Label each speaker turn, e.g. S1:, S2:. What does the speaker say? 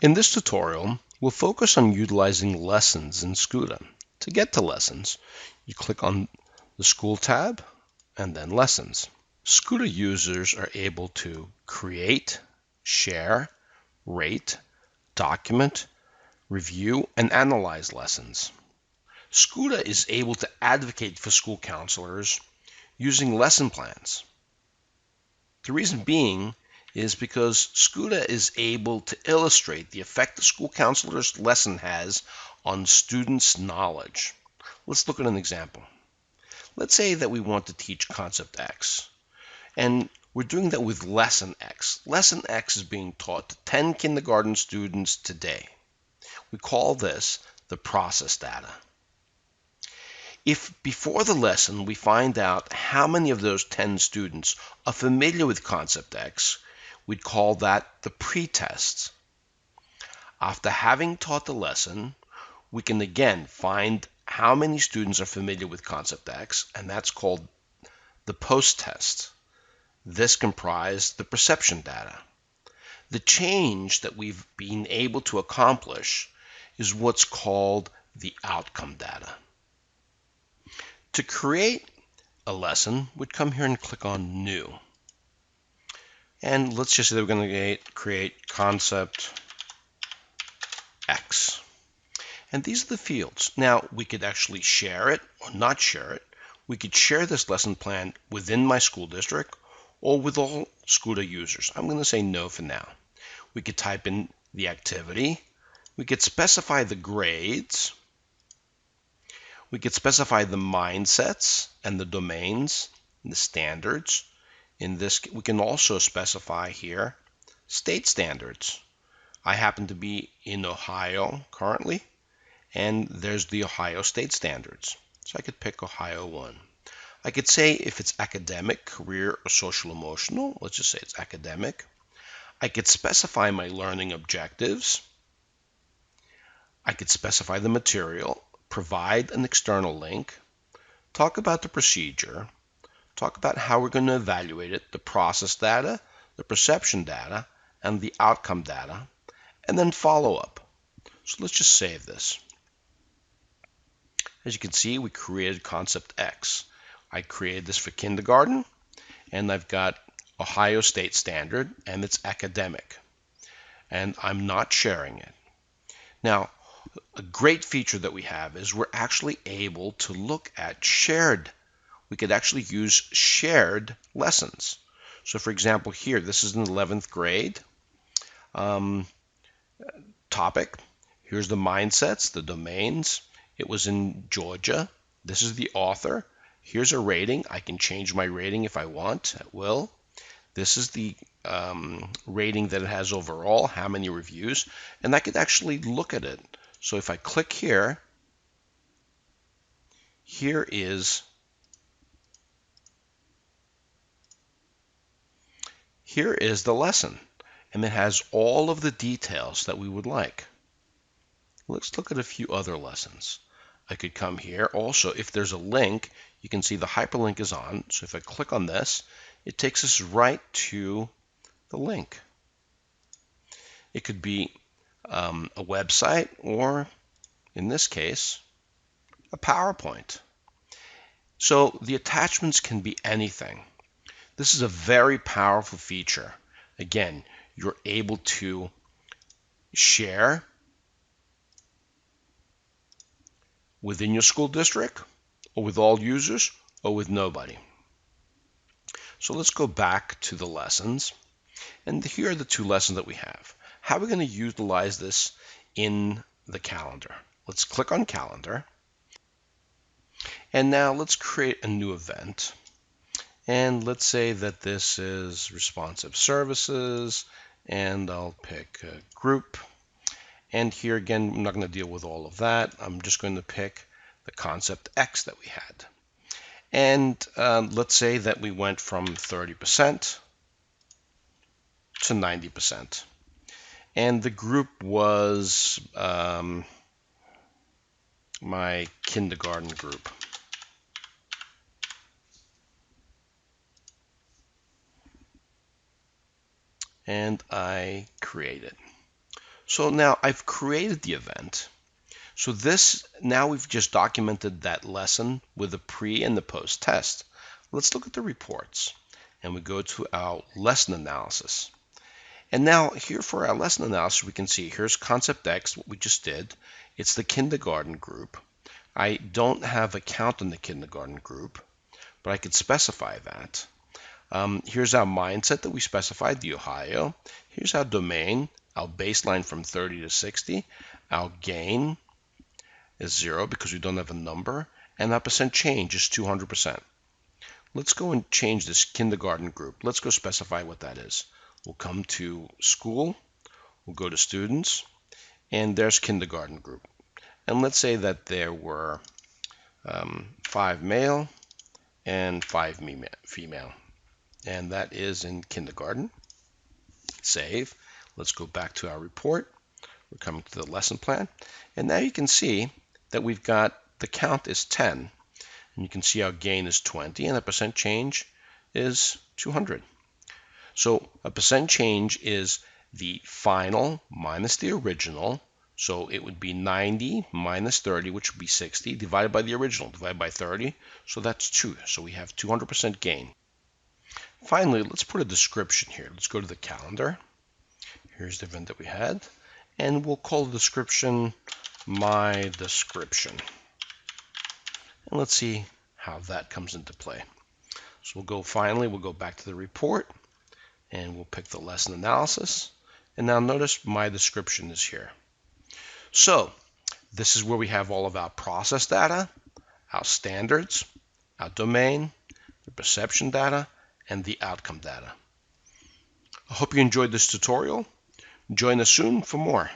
S1: In this tutorial, we'll focus on utilizing lessons in SCUTA. To get to lessons, you click on the School tab and then Lessons. SCUTA users are able to create, share, rate, document, review, and analyze lessons. SCUTA is able to advocate for school counselors using lesson plans. The reason being is because SCUTA is able to illustrate the effect the school counselor's lesson has on students' knowledge. Let's look at an example. Let's say that we want to teach concept X, and we're doing that with lesson X. Lesson X is being taught to 10 kindergarten students today. We call this the process data. If before the lesson we find out how many of those 10 students are familiar with concept X, we'd call that the pretest. After having taught the lesson, we can again find how many students are familiar with concept X, and that's called the post-test. This comprised the perception data. The change that we've been able to accomplish is what's called the outcome data. To create a lesson, we'd come here and click on New. And let's just say that we're going to create concept X. And these are the fields. Now, we could actually share it or not share it. We could share this lesson plan within my school district or with all SCUTA users. I'm going to say no for now. We could type in the activity. We could specify the grades. We could specify the mindsets and the domains and the standards. In this, we can also specify here state standards. I happen to be in Ohio currently, and there's the Ohio state standards. So I could pick Ohio 1. I could say if it's academic, career, or social emotional. Let's just say it's academic. I could specify my learning objectives. I could specify the material, provide an external link, talk about the procedure, talk about how we're going to evaluate it, the process data, the perception data, and the outcome data, and then follow up. So let's just save this. As you can see, we created concept X. I created this for kindergarten, and I've got Ohio State Standard, and it's academic. And I'm not sharing it. Now, a great feature that we have is we're actually able to look at shared. We could actually use shared lessons. So for example, here, this is an 11th grade topic. Here's the mindsets, the domains. It was in Georgia. This is the author. Here's a rating. I can change my rating if I want at will. This is the rating that it has overall, how many reviews, and I could actually look at it. So if I click here, here is the lesson, and it has all of the details that we would like. Let's look at a few other lessons. I could come here. Also, if there's a link, you can see the hyperlink is on. So if I click on this, it takes us right to the link. It could be a website, or in this case, a PowerPoint. So the attachments can be anything. This is a very powerful feature. Again, you're able to share within your school district, or with all users, or with nobody. So let's go back to the lessons. And here are the two lessons that we have. How are we going to utilize this in the calendar? Let's click on calendar. And now let's create a new event. And let's say that this is responsive services, and I'll pick a group. And here again, I'm not going to deal with all of that. I'm just going to pick the concept X that we had. And let's say that we went from 30% to 90%. And the group was my kindergarten group. And I create it. So now I've created the event. So now we've just documented that lesson with the pre and the post test. Let's look at the reports, and we go to our lesson analysis. And now here for our lesson analysis, we can see here's concept X, what we just did. It's the kindergarten group. I don't have a count in the kindergarten group, but I could specify that. Here's our mindset that we specified, the Ohio. Here's our domain, our baseline from 30 to 60. Our gain is 0 because we don't have a number, and our percent change is 200%. Let's go and change this kindergarten group. Let's go specify what that is. We'll come to school, we'll go to students, and there's kindergarten group. And let's say that there were 5 male and 5 female, and that is in kindergarten. Save. Let's go back to our report. We're coming to the lesson plan, and now you can see that we've got the count is 10, and you can see our gain is 20, and the percent change is 200. So a percent change is the final minus the original. So it would be 90 minus 30, which would be 60, divided by the original, divided by 30. So that's 2. So we have 200% gain. Finally, let's put a description here. Let's go to the calendar. Here's the event that we had. And we'll call the description my description. And let's see how that comes into play. So we'll go back to the report, and we'll pick the lesson analysis. And now notice my description is here. So this is where we have all of our process data, our standards, our domain, the perception data, and the outcome data. I hope you enjoyed this tutorial. Join us soon for more.